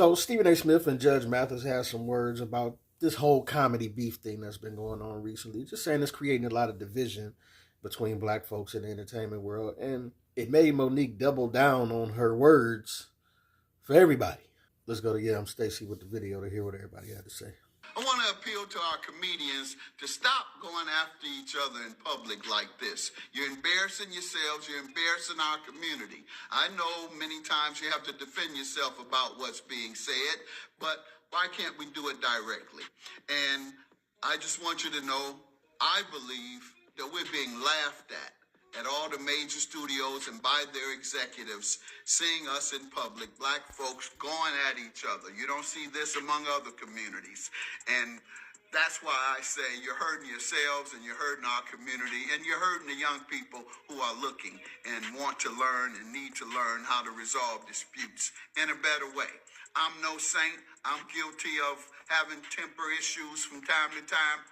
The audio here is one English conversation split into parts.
So Stephen A. Smith and Judge Mathis has some words about this whole comedy beef thing that's been going on recently. Just saying it's creating a lot of division between black folks in the entertainment world. And it made Monique double down on her words for everybody. Let's go to I'm Stacy with the video to hear what everybody had to say. I want to appeal to our comedians to stop going after each other in public like this. You're embarrassing yourselves. You're embarrassing our community. I know many times you have to defend yourself about what's being said, but why can't we do it directly? And I just want you to know, I believe that we're being laughed at all the major studios and by their executives, seeing us in public, black folks going at each other. You don't see this among other communities. And that's why I say you're hurting yourselves and you're hurting our community and you're hurting the young people who are looking and want to learn and need to learn how to resolve disputes in a better way. I'm no saint. I'm guilty of having temper issues from time to time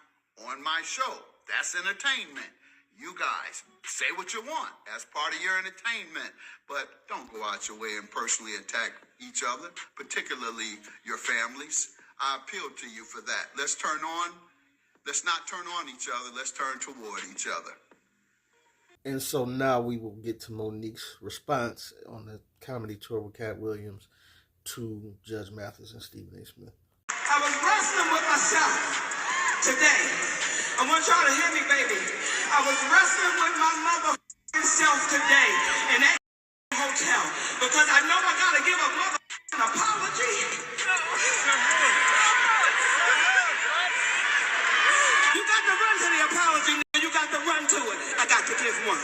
on my show. That's entertainment. You guys say what you want as part of your entertainment, but don't go out your way and personally attack each other, particularly your families. I appeal to you for that. Let's not turn on each other. Let's turn toward each other. And so now we will get to Monique's response on the comedy tour with Katt Williams to Judge Mathis and Stephen A. Smith. I was wrestling with myself today. I want y'all to hear me, baby. I was wrestling with my motherfucking self today in that hotel because I know I gotta give a motherfucking apology. You got to run to the apology, you got to run to it. I got to give one.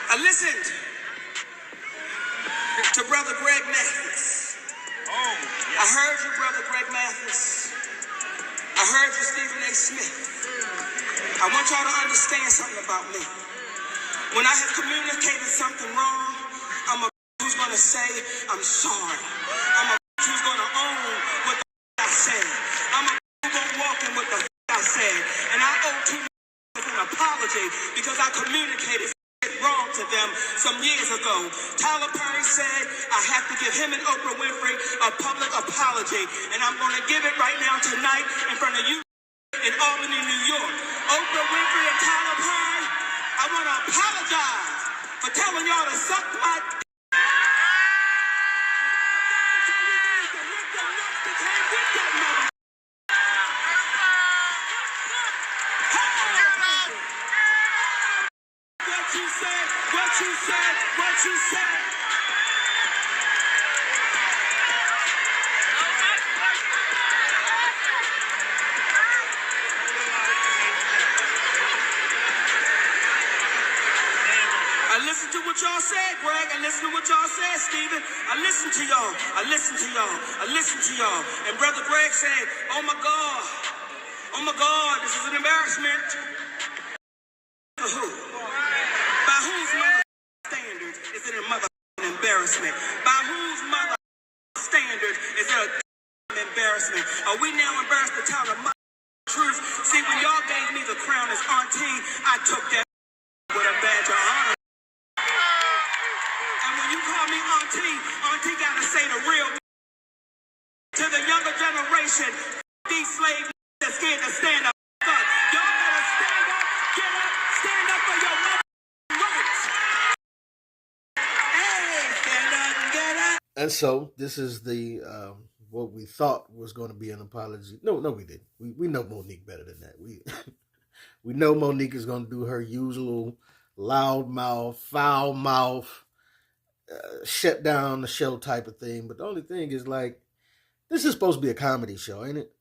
I listened to Brother Greg Mathis. I heard you, Brother Greg Mathis. I heard you, Stephen A. Smith. I want y'all to understand something about me. When I have communicated something wrong, I'm a who's going to say, I'm sorry. I'm a who's going to own what the I said. I'm a who's going to walk in what the I said. And I owe two an apology because I communicated wrong to them some years ago. Tyler Perry said I have to give him and Oprah Winfrey a public apology. And I'm going to give it right now tonight in front of you in Albany, New York. Oprah Winfrey and Tyler Perry, I want to apologize for telling y'all to suck my d***. What you said. I listened to what y'all said, Greg. I listened to what y'all said, Stephen. I listened to y'all. I listened to y'all. I listened to y'all. And Brother Greg said, oh my God. Oh my God, this is an embarrassment. For who? By whose mother standards is it a mother embarrassment? By whose mother standards is it a embarrassment? Are we now embarrassed to tell the truth? See, when y'all gave me the crown as auntie, I took that with a badge of honor. And when you call me auntie, auntie gotta say the real to the younger generation. These slaves are scared to stand up. Y'all gotta stand up, get up, stand up for your mother rights. Hey, stand up, get up. And so this is the what we thought was going to be an apology. No, we didn't. We know Monique better than that. We know Monique is going to do her usual loud mouth, foul mouth, shut down the show type of thing. But the only thing is, like, this is supposed to be a comedy show, ain't it?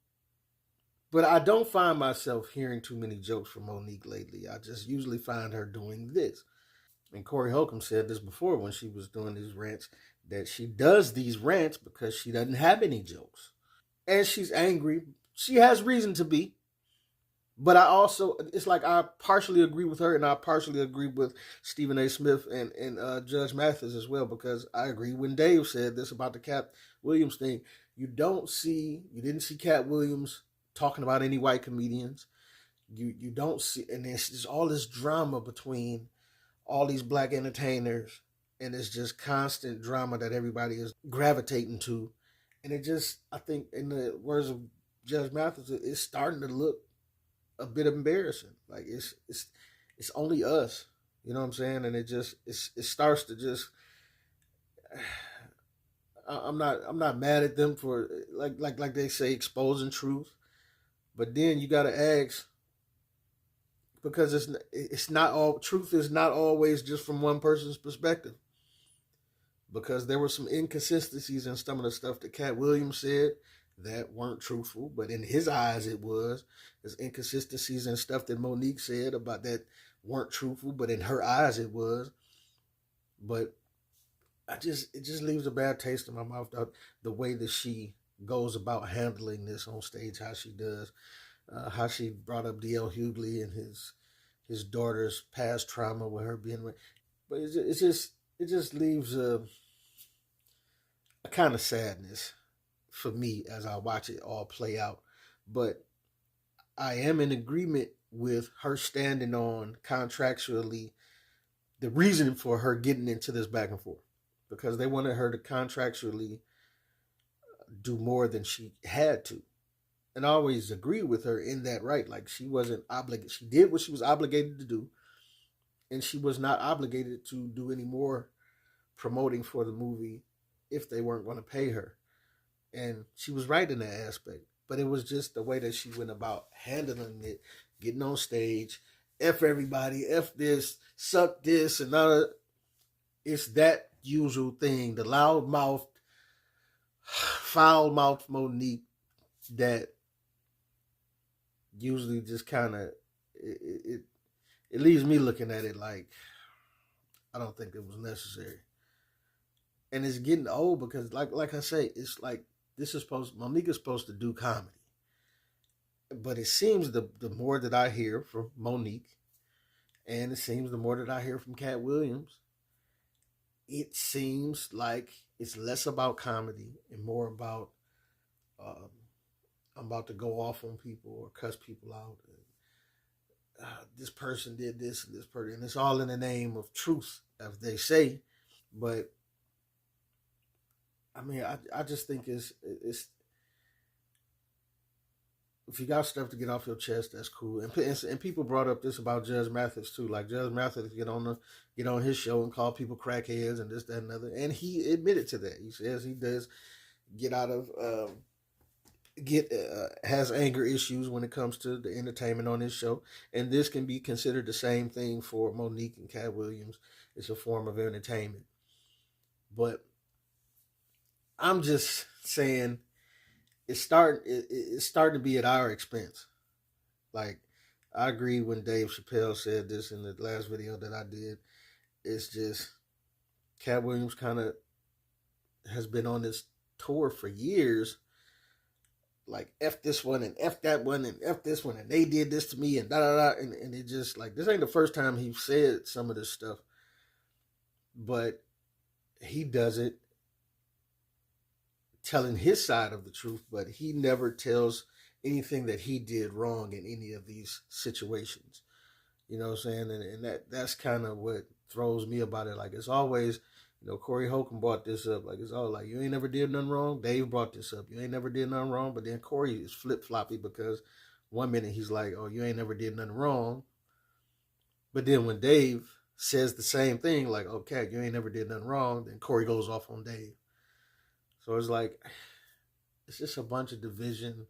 But I don't find myself hearing too many jokes from Monique lately. I just usually find her doing this. And Corey Holcomb said this before when she was doing these rants, that she does these rants because she doesn't have any jokes. And she's angry. She has reason to be. But I also, it's like I partially agree with her and I partially agree with Stephen A. Smith and Judge Mathis as well, because I agree when Dave said this about the Katt Williams thing. You didn't see Katt Williams talking about any white comedians. You don't see, and there's just all this drama between all these black entertainers and it's just constant drama that everybody is gravitating to, and it just, I think, in the words of Judge Mathis, it's starting to look a bit embarrassing. Like it's only us, you know what I'm saying? And it starts to just. I'm not mad at them for like they say, exposing truth, but then you got to ask, because it's not all truth is not always just from one person's perspective, because there were some inconsistencies in some of the stuff that Katt Williams said that weren't truthful, but in his eyes it was. There's inconsistencies in stuff that Monique said about that weren't truthful, but in her eyes it was. But it just leaves a bad taste in my mouth, the way that she goes about handling this on stage, how she does, how she brought up D.L. Hughley and his daughter's past trauma with her being, but it just leaves a kind of sadness for me as I watch it all play out. But I am in agreement with her standing on contractually the reason for her getting into this back and forth, because they wanted her to contractually do more than she had to. And I always agree with her in that, right? Like, she wasn't obligated. She did what she was obligated to do, and she was not obligated to do any more promoting for the movie if they weren't going to pay her. And she was right in that aspect. But it was just the way that she went about handling it, getting on stage, F everybody, F this, suck this, and all that. It's that usual thing, the loud-mouthed, foul-mouthed Monique that usually just kind of, it leaves me looking at it like, I don't think it was necessary. And it's getting old because, like I say, it's like, Monique is supposed to do comedy. But it seems the more that I hear from Monique, and it seems the more that I hear from Katt Williams, it seems like it's less about comedy and more about, I'm about to go off on people or cuss people out. This person did this and this person, and it's all in the name of truth, as they say. But I mean, I just think it's if you got stuff to get off your chest, that's cool. And people brought up this about Judge Mathis too. Like, Judge Mathis get on his show and call people crackheads and this, that, and other. And he admitted to that. He says he does get out of has anger issues when it comes to the entertainment on his show. And this can be considered the same thing for Monique and Katt Williams. It's a form of entertainment. But I'm just saying, it's starting to be at our expense. Like, I agree when Dave Chappelle said this in the last video that I did. It's just, Katt Williams kind of has been on this tour for years, like, F this one and F that one and F this one and they did this to me and da da da, and it just, like, this ain't the first time he said some of this stuff, but he does it telling his side of the truth, but he never tells anything that he did wrong in any of these situations. You know what I'm saying? And that's kind of what throws me about it. Like, it's always, Corey Holcomb brought this up. Like, it's all like, you ain't never did nothing wrong. Dave brought this up. You ain't never did nothing wrong. But then Corey is flip-floppy, because one minute he's like, oh, you ain't never did nothing wrong. But then when Dave says the same thing, like, okay, you ain't never did nothing wrong, then Corey goes off on Dave. So it's like, it's just a bunch of division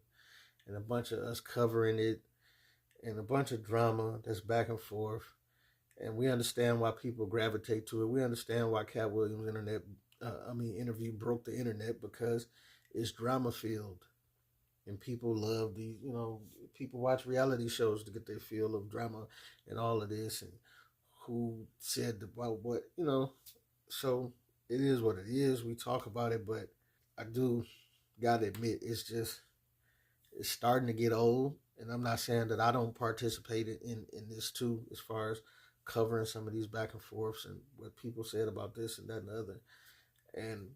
and a bunch of us covering it and a bunch of drama that's back and forth. And we understand why people gravitate to it. We understand why Katt Williams' interview broke the internet, because it's drama filled. And people love these, people watch reality shows to get their feel of drama and all of this, and who said about what, So it is what it is. We talk about it, but I do gotta admit, it's starting to get old. And I'm not saying that I don't participate in this too, as far as covering some of these back and forths and what people said about this and that and the other. And,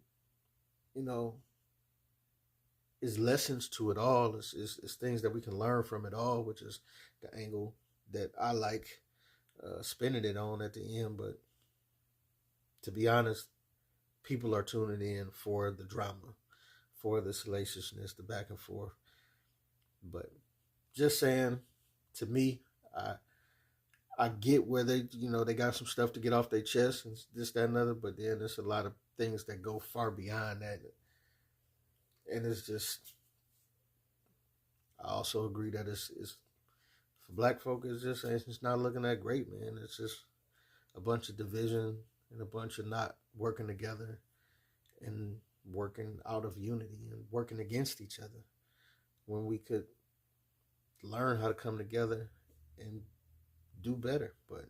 it's lessons to it all. It's things that we can learn from it all, which is the angle that I like spinning it on at the end. But to be honest, people are tuning in for the drama, for the salaciousness, the back and forth. But just saying, to me, I get where they, they got some stuff to get off their chest and this, that, and other, but then there's a lot of things that go far beyond that. And it's just, I also agree that it's for black folk, it's not looking that great, man. It's just a bunch of division and a bunch of not working together and working out of unity and working against each other when we could learn how to come together and do better. But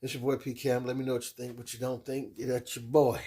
it's your boy P Cam. Let me know what you think, what you don't think. Get at your boy.